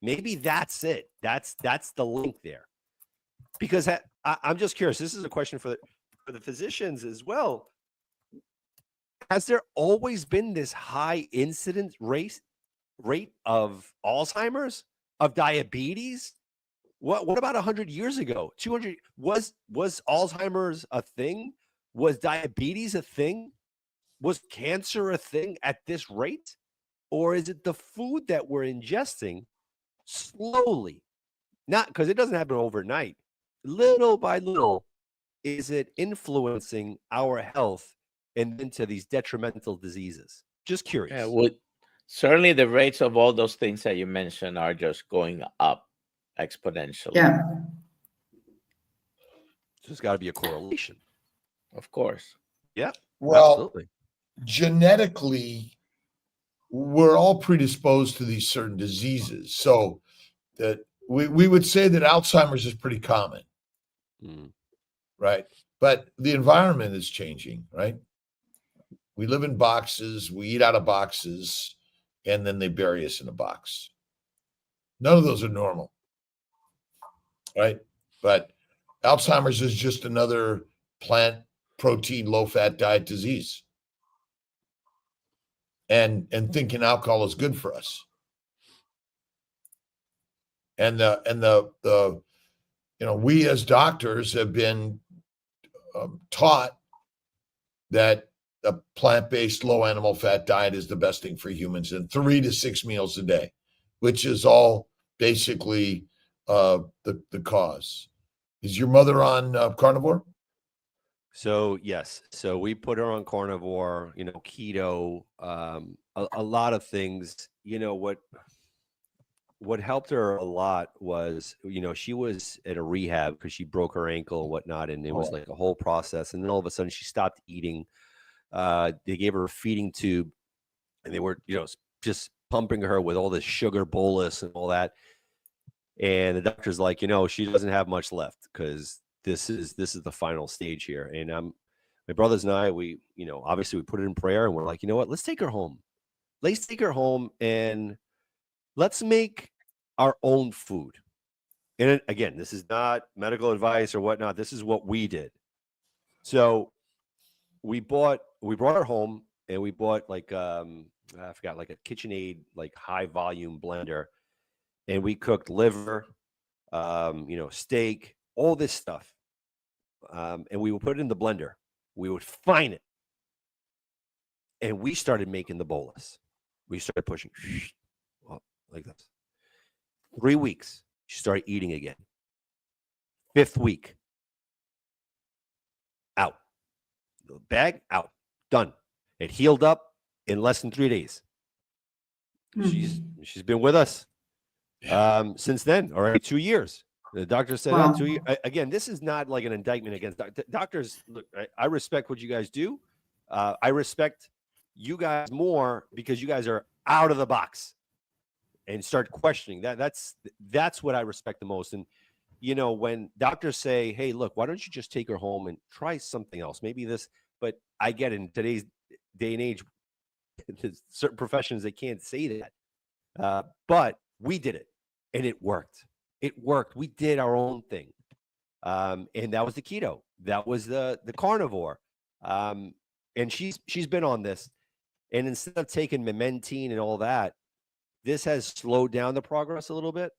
Maybe that's it. That's the link there. Because I'm just curious. This is a question for the physicians as well. Has there always been this high incidence rate of Alzheimer's, of diabetes? What about 100 years ago? 200? Was Alzheimer's a thing? Was diabetes a thing? Was cancer a thing at this rate? Or is it the food that we're ingesting slowly? Not because it doesn't happen overnight. Little by little, is it influencing our health and into these detrimental diseases? Just curious. Yeah, certainly the rates of all those things that you mentioned are just going up exponentially. Yeah. There's got to be a correlation. Of course. Yeah. Well, absolutely. Genetically, we're all predisposed to these certain diseases. So we would say that Alzheimer's is pretty common, right? But the environment is changing, right? We live in boxes, we eat out of boxes, and then they bury us in a box. None of those are normal, right? But Alzheimer's is just another plant protein, low-fat diet disease. And thinking alcohol is good for us. And we as doctors have been taught that a plant-based low animal fat diet is the best thing for humans, and 3 to 6 meals a day, which is all basically the cause. Is your mother on carnivore? So yes, so we put her on carnivore, keto, a lot of things. What helped her a lot was, she was at a rehab because she broke her ankle and whatnot, and it was like a whole process. And then all of a sudden she stopped eating. They gave her a feeding tube, and they were, just pumping her with all this sugar bolus and all that. And the doctor's like, she doesn't have much left because this is the final stage here. And my brothers and I, we, obviously we put it in prayer, and we're like, you know what, let's take her home. Let's take her home and let's make our own food. And again, this is not medical advice or whatnot. This is what we did. So we brought her home, and we bought like, I forgot, like a KitchenAid, like high volume blender. And we cooked liver, steak, all this stuff. And we would put it in the blender. We would fine it. And we started making the bolus. We started pushing like this. 3 weeks, she started eating again. 5th week, out. The bag, out. Done. It healed up in less than 3 days. She's been with us since then, already 2 years. The doctor said, Wow. 2 years. Again, this is not like an indictment against doctors. Look, I respect what you guys do. I respect you guys more because you guys are out of the box and start questioning that. That's what I respect the most. And when doctors say, hey, look, why don't you just take her home and try something else, maybe this, but I get in today's day and age, there's certain professions they can't say that, but we did it and it worked. We did our own thing, and that was the keto, that was the carnivore, and she's been on this. And instead of taking Memantine and all that, this has slowed down the progress a little bit.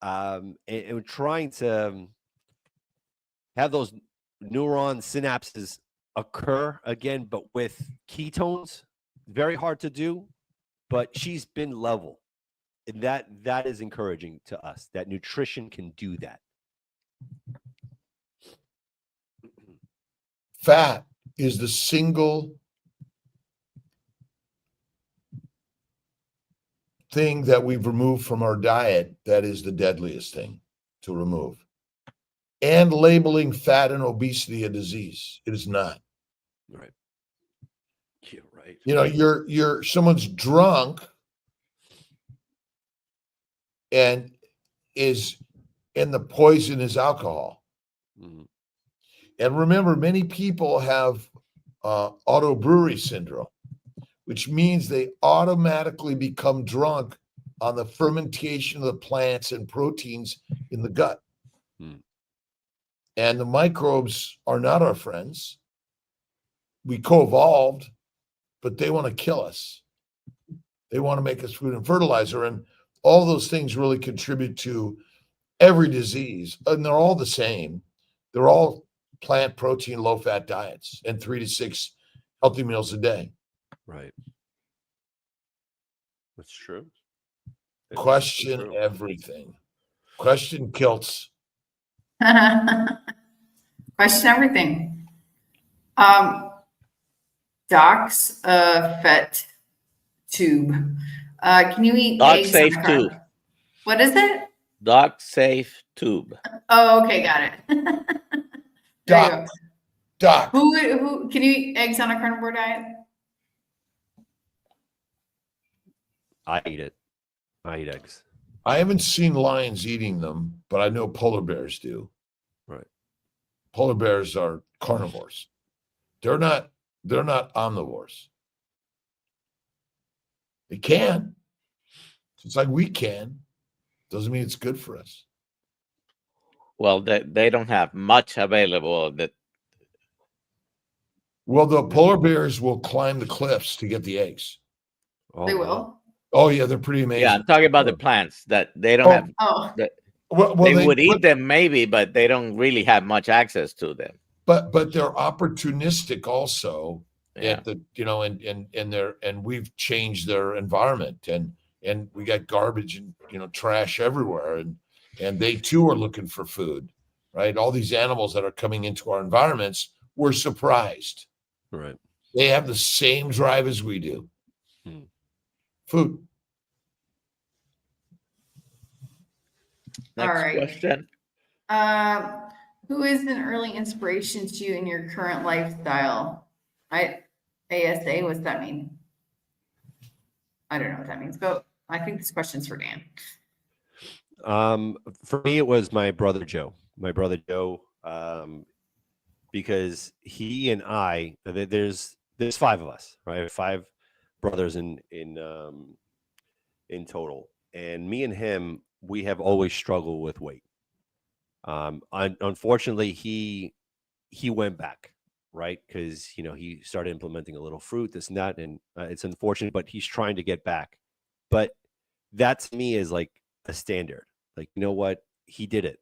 And we're trying to have those neuron synapses occur again, but with ketones. Very hard to do, but she's been level. And that is encouraging to us, that nutrition can do that. Fat is the single thing that we've removed from our diet that is the deadliest thing to remove. And labeling fat and obesity a disease. It is not. Right. Yeah, right. You're someone's drunk and the poison is alcohol. Mm-hmm. And remember, many people have auto brewery syndrome, which means they automatically become drunk on the fermentation of the plants and proteins in the gut. And the microbes are not our friends. We co-evolved, but they want to kill us. They want to make us food and fertilizer. And all those things really contribute to every disease. And they're all the same. They're all plant protein, low-fat diets and 3 to 6 healthy meals a day. Right. That's true. Question true. everything. Question Kiltz. Question everything. Doc's FET tube. Can you eat Doc eggs Safe on Tube. What is it? Doc Safe Tube. Oh, okay, got it. There you go. Doc. Who can you eat eggs on a carnivore diet? I eat it. I eat eggs. I haven't seen lions eating them, but I know polar bears do. Right. Polar bears are carnivores. They're not omnivores. They can. It's like we can. Doesn't mean it's good for us. Well, they don't have much available. Well, the polar bears will climb the cliffs to get the eggs. Oh, They wow. will. Oh yeah, they're pretty amazing. Yeah, I'm talking about the plants that they don't Oh, have. Oh, Well, They would eat them maybe, but they don't really have much access to them. but they're opportunistic also. Yeah. At the and we've changed their environment and we got garbage and trash everywhere and they too are looking for food, right? All these animals that are coming into our environments, we're surprised. Right. They have the same drive as we do. Food. Next All right. question. who is an early inspiration to you in your current lifestyle? ASA, what's that mean? I don't know what that means, but I think this question's for Dan. For me, it was my brother Joe. Because he and I, there's 5 of us, right? 5 brothers in total, and me and him, we have always struggled with weight. Unfortunately, he went back, right? Because he started implementing a little fruit, this and that, and it's unfortunate, but he's trying to get back. But that to me is like a standard. Like, you know what? He did it.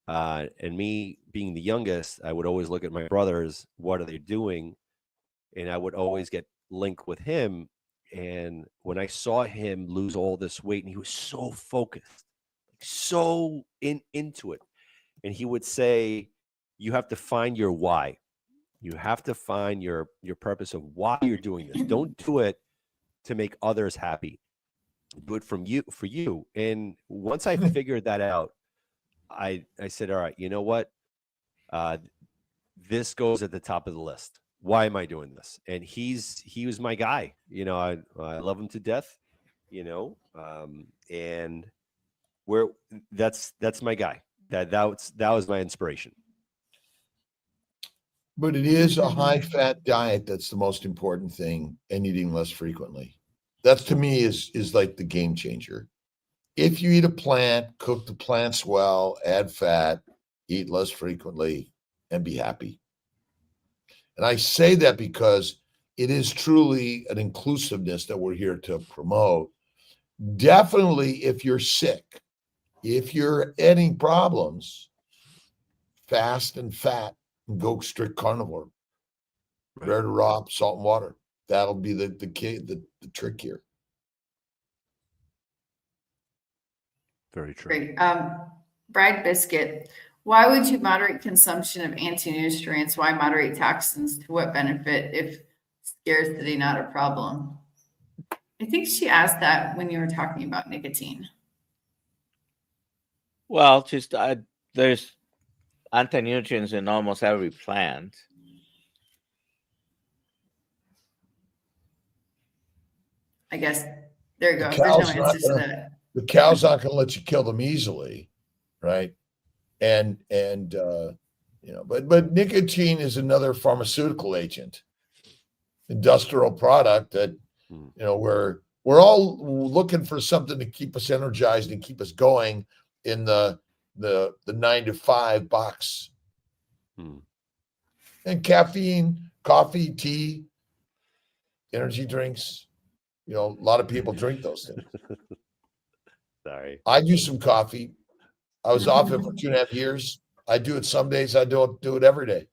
And me being the youngest, I would always look at my brothers. What are they doing? And I would always get linked with him. And when I saw him lose all this weight, and he was so focused, so into it, and he would say, "You have to find your why. You have to find your purpose of why you're doing this. Don't do it to make others happy. Do it for you." And once I figured that out, I said, all right, you know what? This goes at the top of the list. Why am I doing this? And he was my guy. I love him to death, and that's my guy. That was my inspiration. But it is a high-fat diet that's the most important thing, and eating less frequently. That to me is like the game changer. If you eat a plant, cook the plants well, add fat, eat less frequently, and be happy. And I say that because it is truly an inclusiveness that we're here to promote. Definitely, if you're sick, if you're any problems, fast and fat and go strict carnivore. Right. Rare to raw, salt and water. That'll be the key, the trick here. Very true. Great. Brad Biscuit, why would you moderate consumption of anti-nutrients? Why moderate toxins? To what benefit if scarcity not a problem? I think she asked that when you were talking about nicotine. Well, just there's anti-nutrients in almost every plant. I guess there you go. There's no answer to that. The cow's not going to let you kill them easily, right? And but nicotine is another pharmaceutical agent, industrial product that we're all looking for something to keep us energized and keep us going in the 9 to 5 box. And caffeine, coffee, tea, energy drinks. A lot of people drink those things. Sorry. I do some coffee. I was off it for 2.5 years. I do it some days. I don't do it every day.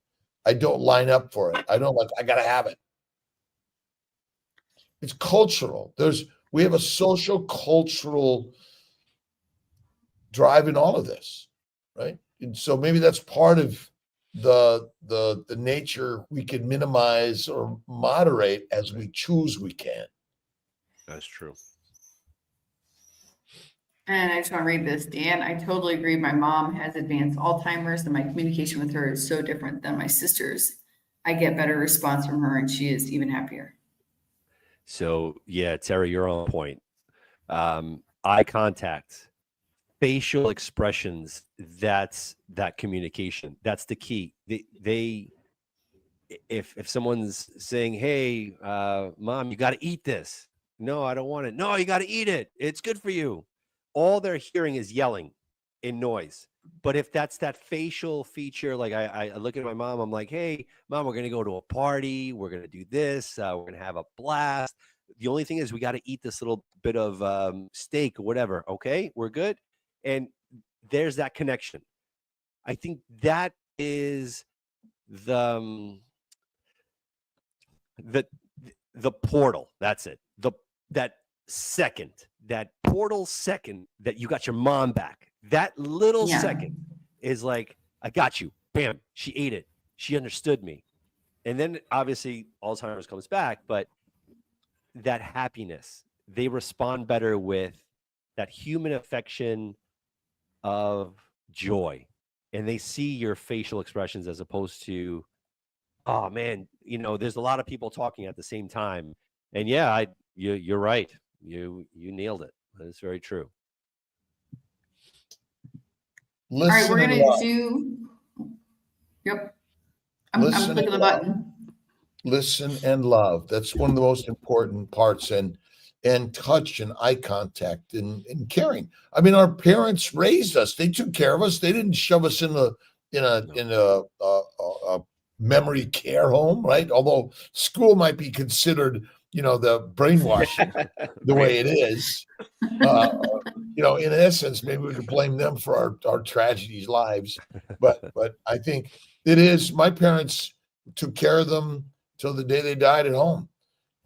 I don't line up for it. I don't I got to have it. It's cultural. We have a social cultural drive in all of this, right? And so maybe that's part of the nature we can minimize or moderate as we choose we can. That's true. And I just want to read this, Dan. I totally agree. My mom has advanced Alzheimer's, and my communication with her is so different than my sister's. I get better response from her, and she is even happier. So yeah, Terry, you're on point. eye contact, facial expressions, that's that communication. That's the key. They if someone's saying, "Hey, mom, you got to eat this." No, I don't want it. No, you got to eat it. It's good for you. All they're hearing is yelling in noise. But if that's that facial feature, like I look at my mom, I'm like, "Hey, mom, we're going to go to a party. We're going to do this. We're going to have a blast. The only thing is we got to eat this little bit of steak or whatever. Okay, we're good." And there's that connection. I think that is the the portal. That's it. That portal second that you got your mom back. That little second is like, I got you. Bam. She ate it. She understood me. And then obviously Alzheimer's comes back, but that happiness, they respond better with that human affection of joy. And they see your facial expressions as opposed to, oh man, there's a lot of people talking at the same time. And yeah, you're right. You nailed it. That's very true. All right, we're gonna do. Yep, I'm clicking the button. Listen and love. That's one of the most important parts, and touch and eye contact and caring. I mean, our parents raised us. They took care of us. They didn't shove us in a memory care home, right? Although school might be considered, the brainwashing the way it is. In essence, maybe we could blame them for our tragedies lives. But I think it is, my parents took care of them till the day they died at home.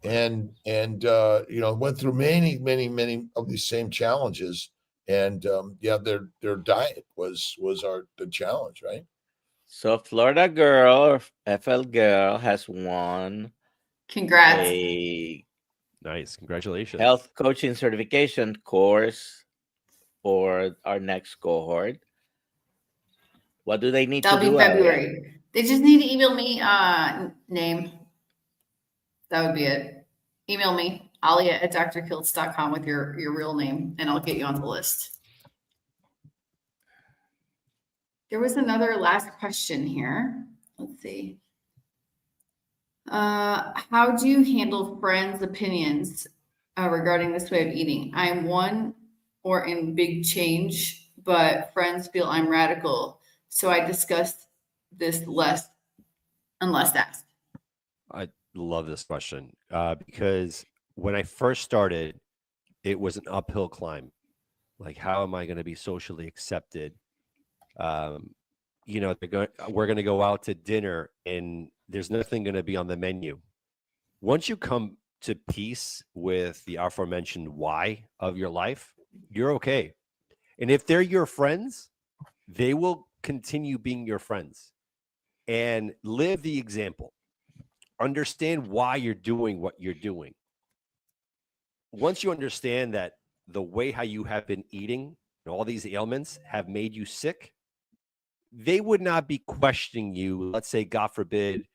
And went through many of these same challenges. And their diet was the challenge, right? So Florida girl, FL girl, has won. Congrats. Nice. Congratulations. Health coaching certification course for our next cohort. What do they need to do? That'll be February. They just need to email me name. That would be it. Email me, alia@drkiltz.com with your real name, and I'll get you on the list. There was another last question here. Let's see. How do you handle friends' opinions regarding this way of eating? I'm one or in big change, but friends feel I'm radical. So I discuss this less unless asked. I love this question because when I first started, it was an uphill climb. Like, how am I going to be socially accepted? We're going to go out to dinner and there's nothing going to be on the menu. Once you come to peace with the aforementioned why of your life, you're okay. And if they're your friends, they will continue being your friends and live the example. Understand why you're doing what you're doing. Once you understand that the way how you have been eating and all these ailments have made you sick, they would not be questioning you. Let's say, God forbid,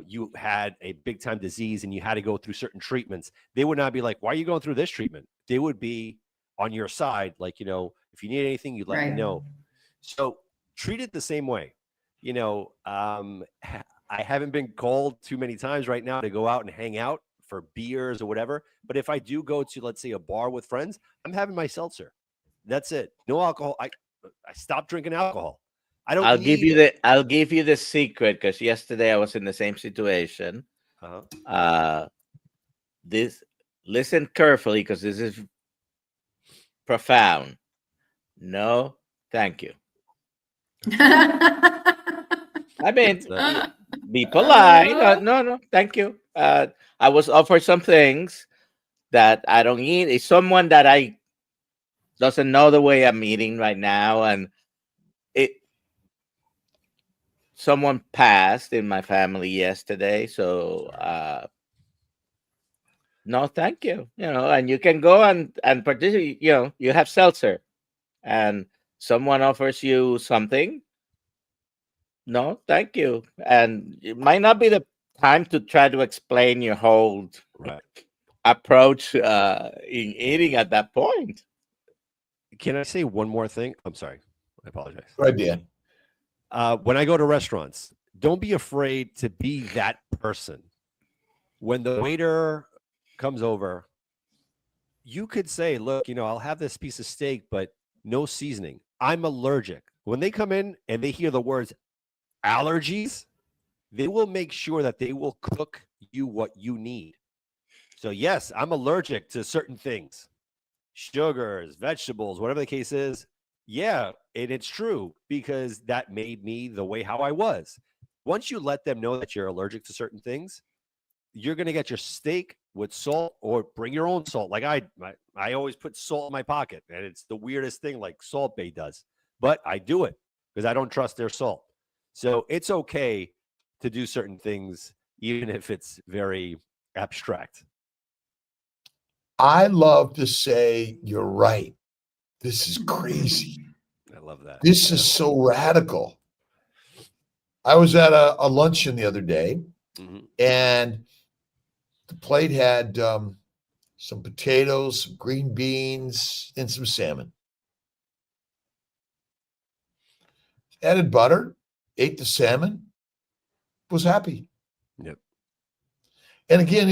you had a big time disease and you had to go through certain treatments. They would not be like, why are you going through this treatment? They would be on your side. Like, if you need anything, you let me know. So treat it the same way. I haven't been called too many times right now to go out and hang out for beers or whatever. But if I do go to, let's say, a bar with friends, I'm having my seltzer. That's it. No alcohol. I stopped drinking alcohol. I'll give you the secret, because yesterday I was in the same situation. Listen carefully, because this is profound. No, thank you. I mean, be polite. No, thank you. I was offered some things that I don't eat. It's someone that I doesn't know the way I'm eating right now, and someone passed in my family yesterday, so no, thank you. And you can go and participate. You have seltzer, and someone offers you something. No, thank you. And it might not be the time to try to explain your whole approach in eating at that point. Can I say one more thing? I'm sorry. I apologize. Go ahead, Dan. When I go to restaurants, don't be afraid to be that person. When the waiter comes over, you could say, look, I'll have this piece of steak, but no seasoning. I'm allergic. When they come in and they hear the words allergies, they will make sure that they will cook you what you need. So yes, I'm allergic to certain things, sugars, vegetables, whatever the case is. Yeah, and it's true because that made me the way how I was. Once you let them know that you're allergic to certain things, you're going to get your steak with salt, or bring your own salt. Like I always put salt in my pocket, and it's the weirdest thing, like Salt Bay does, but I do it because I don't trust their salt. So it's okay to do certain things, even if it's very abstract. I love to say, you're right. This is crazy. I love that. This is so radical. I was at a luncheon the other day, and the plate had some potatoes, some green beans, and some salmon. Added butter, ate the salmon, was happy. Yep. And again,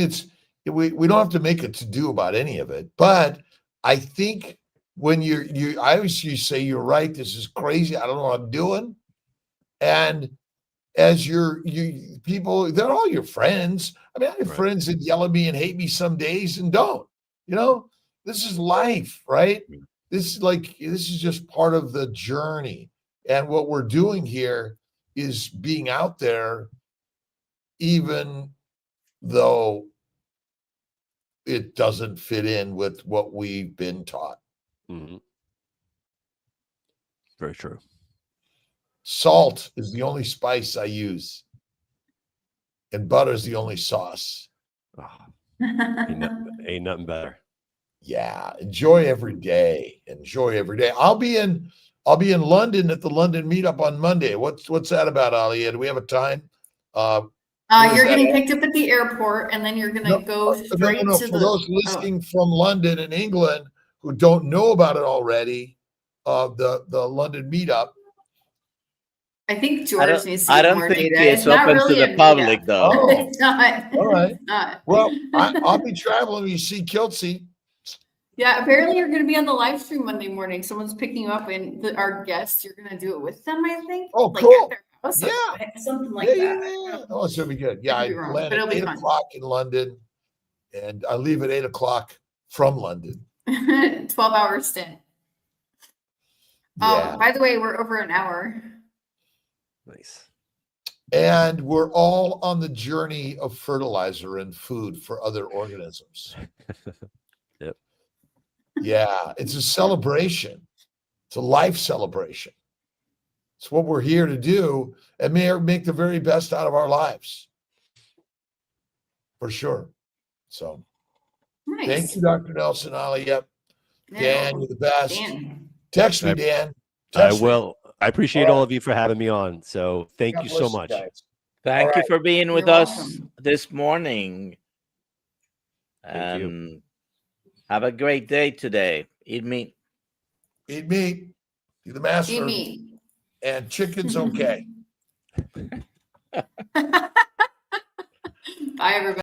we don't have to make a to-do about any of it, but I think when I always say, you're right, this is crazy, I don't know what I'm doing. And as you people, they're all your friends. I mean, I have friends that yell at me and hate me some days and don't. This is life, right? This is just part of the journey. And what we're doing here is being out there, even though it doesn't fit in with what we've been taught. Very true. Salt is the only spice I use, and butter is the only sauce. Oh, ain't nothing better. Yeah, enjoy every day. Enjoy every day. I'll be in London at the London meetup on Monday. What's that about, Ali? Do we have a time? You're getting picked up at the airport, and then you're gonna go straight to For those listening from London and England who don't know about it already, the London meetup. I think George needs to I get don't more think data. it's open to the public, though. Oh, It's not. all right. It's not. Well, I'll be traveling. You see Kiltz. Yeah, apparently you're going to be on the live stream Monday morning. Someone's picking you up, and our guests, you're going to do it with them, I think. Oh, like cool. At their house, Yeah. something like that. Yeah. Oh, it's going to be good. Yeah, I land at 8 o'clock in London, and I leave at 8 o'clock from London. 12-hour stint. Yeah. By the way, we're over an hour. Nice. And we're all on the journey of fertilizer and food for other organisms. Yep. Yeah, it's a celebration. It's a life celebration. It's what we're here to do, and make the very best out of our lives. For sure. So Nice. Thank you, Dr. Nelson, Ali. Yep. Yeah. Dan, you're the best. Dan. Text me, Dan. I will. I appreciate all of you for having me on. So thank God you so bless much. guys. Thank you for being with You're us welcome. this morning. Thank you. And have a great day today. Eat meat. Eat meat. You're the master. Eat meat. And chicken's okay. Bye, everybody.